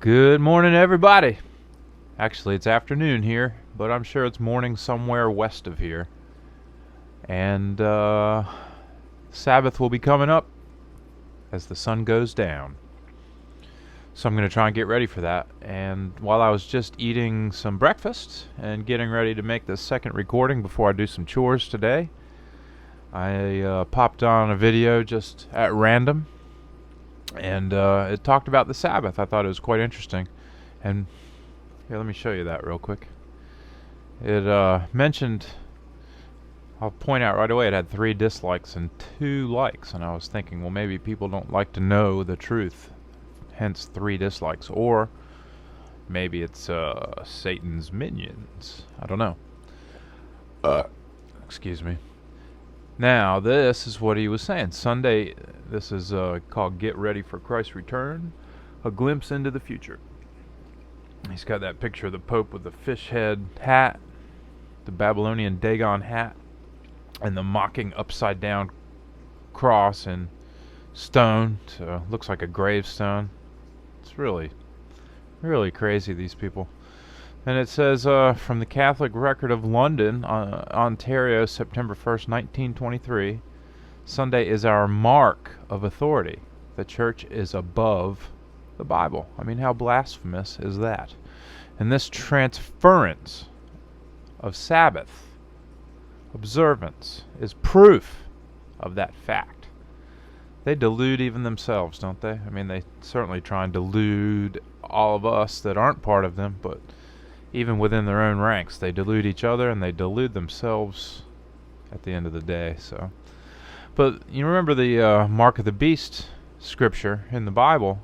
Good morning, everybody. Actually, it's afternoon here, but I'm sure it's morning somewhere west of here. And Sabbath will be coming up as the sun goes down. So I'm going to try and get ready for that. And while I was just eating some breakfast and getting ready to make the second recording before I do some chores today, I popped on a video just at random, and it talked about the Sabbath. I thought it was quite interesting. And here, let me show you that real quick. It mentioned, I'll point out right away, it had 3 dislikes and 2 likes. And I was thinking, well, maybe people don't like to know the truth, hence 3 dislikes. Or maybe it's Satan's minions. I don't know. Excuse me. Now, this is what he was saying. Sunday, this is called Get Ready for Christ's Return, a glimpse into the future. He's got that picture of the Pope with the fish head hat, the Babylonian Dagon hat, and the mocking upside down cross in stone. So looks like a gravestone. It's really, really crazy, these people. And it says from the Catholic Record of London, Ontario, September 1st, 1923, Sunday is our mark of authority. The church is above the Bible. I mean, how blasphemous is that? And this transference of Sabbath observance is proof of that fact. They delude even themselves, don't they? I mean, they certainly try and delude all of us that aren't part of them, but even within their own ranks, they delude each other and they delude themselves at the end of the day. So, but you remember the mark of the beast scripture in the Bible?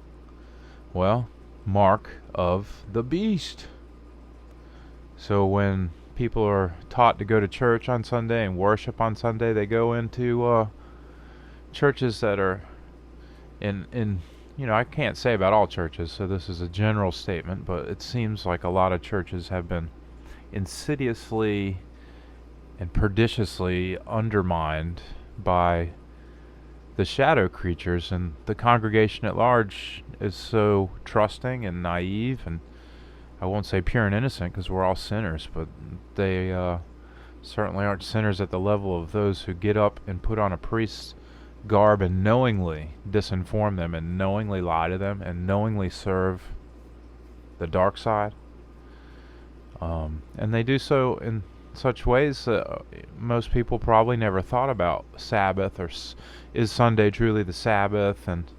Well, mark of the beast. So when people are taught to go to church on Sunday and worship on Sunday, they go into churches that are in I can't say about all churches, so this is a general statement, but it seems like a lot of churches have been insidiously and perniciously undermined by the shadow creatures, and the congregation at large is so trusting and naive, and I won't say pure and innocent because we're all sinners, but they certainly aren't sinners at the level of those who get up and put on a priest's garb and knowingly disinform them and knowingly lie to them and knowingly serve the dark side. And they do so in such ways that most people probably never thought about Sabbath, or is Sunday truly the Sabbath, and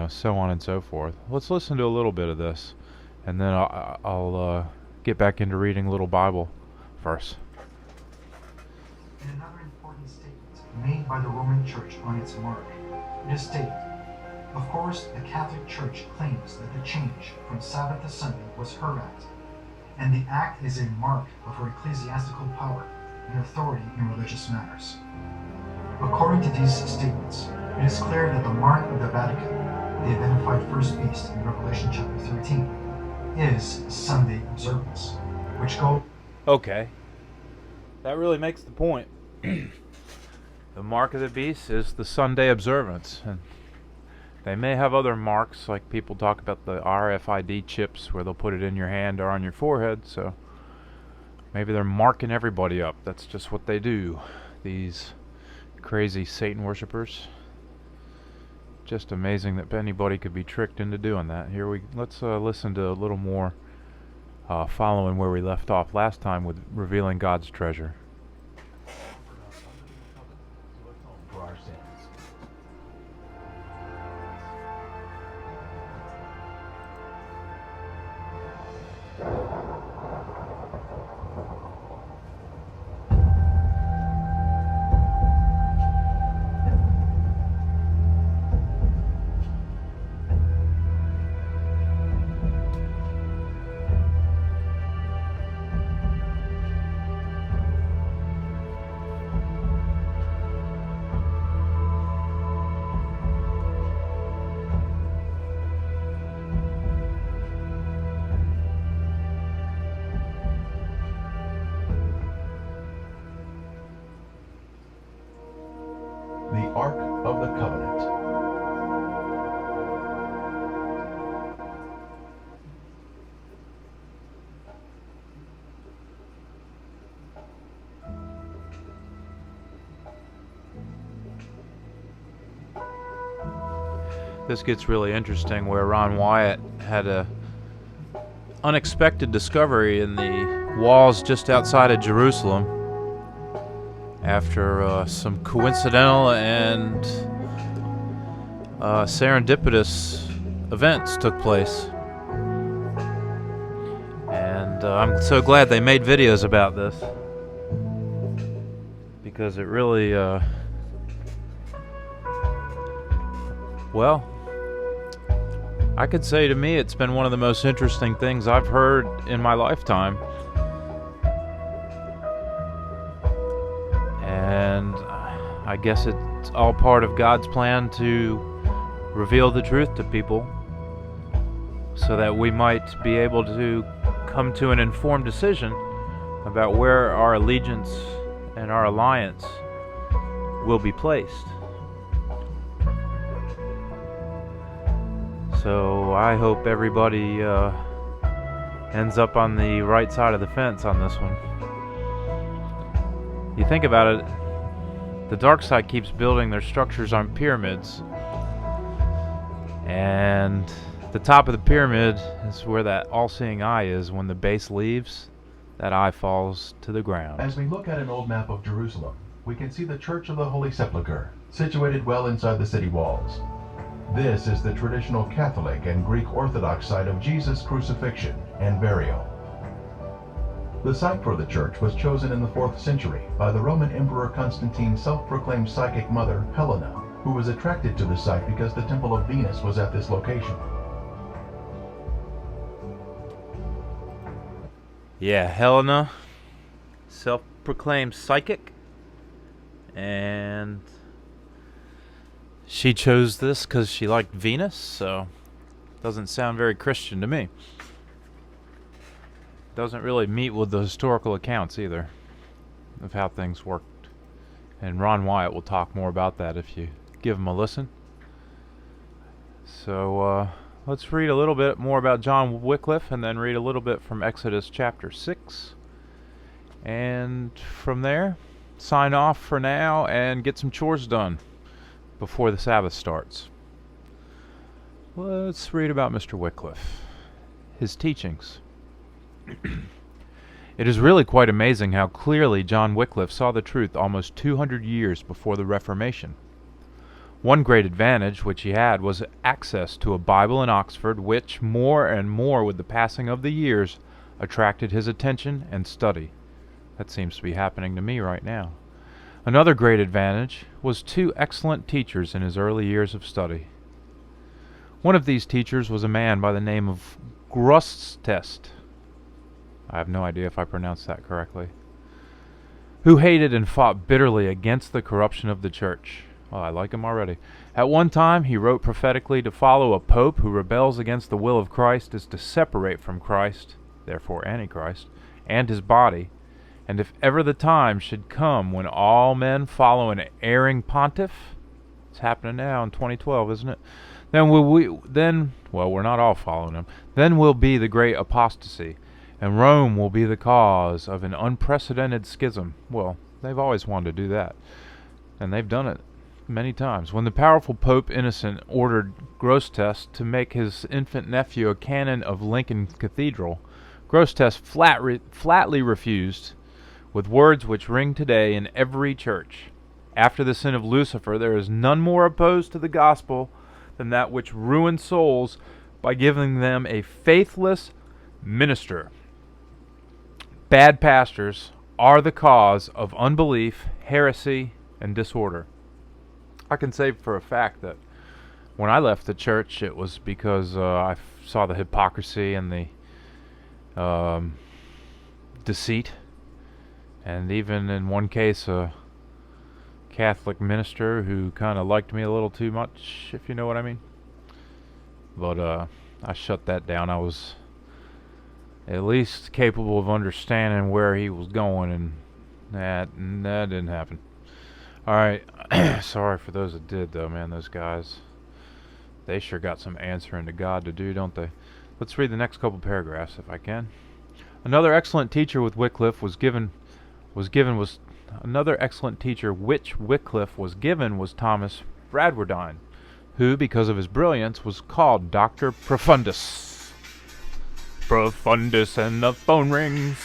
so on and so forth. Let's listen to a little bit of this, and then I'll get back into reading a little Bible verse. In another important statement made by the Roman Church on its mark, it is stated, of course, the Catholic Church claims that the change from Sabbath to Sunday was her act, and the act is a mark of her ecclesiastical power and authority in religious matters. According to these statements, it is clear that the mark of the Vatican, the identified first beast in Revelation chapter 13, is Sunday observance, which go... Okay. That really makes the point. The mark of the beast is the Sunday observance, and they may have other marks, like people talk about the RFID chips where they'll put it in your hand or on your forehead, so maybe they're marking everybody up. That's just what they do, these crazy Satan worshippers. Just amazing that anybody could be tricked into doing that. Let's listen to a little more following where we left off last time with revealing God's treasure. For our sins. this gets really interesting, where Ron Wyatt had a unexpected discovery in the walls just outside of Jerusalem after some coincidental and serendipitous events took place. And I'm so glad they made videos about this, because it really, well, I could say to me it's been one of the most interesting things I've heard in my lifetime. And I guess it's all part of God's plan to reveal the truth to people, so that we might be able to come to an informed decision about where our allegiance and our alliance will be placed. So I hope everybody ends up on the right side of the fence on this one. You think about it, the dark side keeps building their structures on pyramids, and the top of the pyramid is where that all-seeing eye is. When the base leaves, that eye falls to the ground. As we look at an old map of Jerusalem, we can see the Church of the Holy Sepulchre, situated well inside the city walls. This is the traditional Catholic and Greek Orthodox site of Jesus' crucifixion and burial. The site for the church was chosen in the 4th century by the Roman Emperor Constantine's self-proclaimed psychic mother, Helena, who was attracted to the site because the Temple of Venus was at this location. Yeah, Helena, self-proclaimed psychic, and she chose this because she liked Venus, so doesn't sound very Christian to me. Doesn't really meet with the historical accounts either of how things worked. And Ron Wyatt will talk more about that if you give him a listen. So let's read a little bit more about John Wycliffe, and then read a little bit from Exodus chapter 6. And from there, sign off for now and get some chores done before the Sabbath starts. Let's read about Mr. Wycliffe, his teachings. It is really quite amazing how clearly John Wycliffe saw the truth almost 200 years before the Reformation. One great advantage which he had was access to a Bible in Oxford, which, more and more with the passing of the years, attracted his attention and study. That seems to be happening to me right now. Another great advantage was 2 excellent teachers in his early years of study. One of these teachers was a man by the name of Grosseteste. I have no idea if I pronounced that correctly. Who hated and fought bitterly against the corruption of the church. Oh, I like him already. At one time, he wrote prophetically, to follow a pope who rebels against the will of Christ is to separate from Christ, therefore Antichrist, and his body. And if ever the time should come when all men follow an erring pontiff, it's happening now in 2012, isn't it? Then we're not all following him. Then will be the great apostasy, and Rome will be the cause of an unprecedented schism. Well, they've always wanted to do that, and they've done it many times. When the powerful Pope Innocent ordered Grosseteste to make his infant nephew a canon of Lincoln Cathedral, Grosseteste flatly refused, with words which ring today in every church. After the sin of Lucifer, there is none more opposed to the gospel than that which ruins souls by giving them a faithless minister. Bad pastors are the cause of unbelief, heresy, and disorder. I can say for a fact that when I left the church, it was because I saw the hypocrisy and the deceit, and even in one case a Catholic minister who kind of liked me a little too much, if you know what I mean. But I shut that down. I was at least capable of understanding where he was going, and that didn't happen. Alright, sorry for those that did, though, man. Those guys, they sure got some answering to God to do, don't they? Let's read the next couple paragraphs, if I can. Another excellent teacher which Wycliffe was given was Thomas Bradwardine, who, because of his brilliance, was called Dr. Profundus. Profundus, and the phone rings.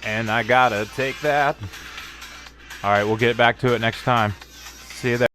And I gotta take that. Alright, we'll get back to it next time. See you there.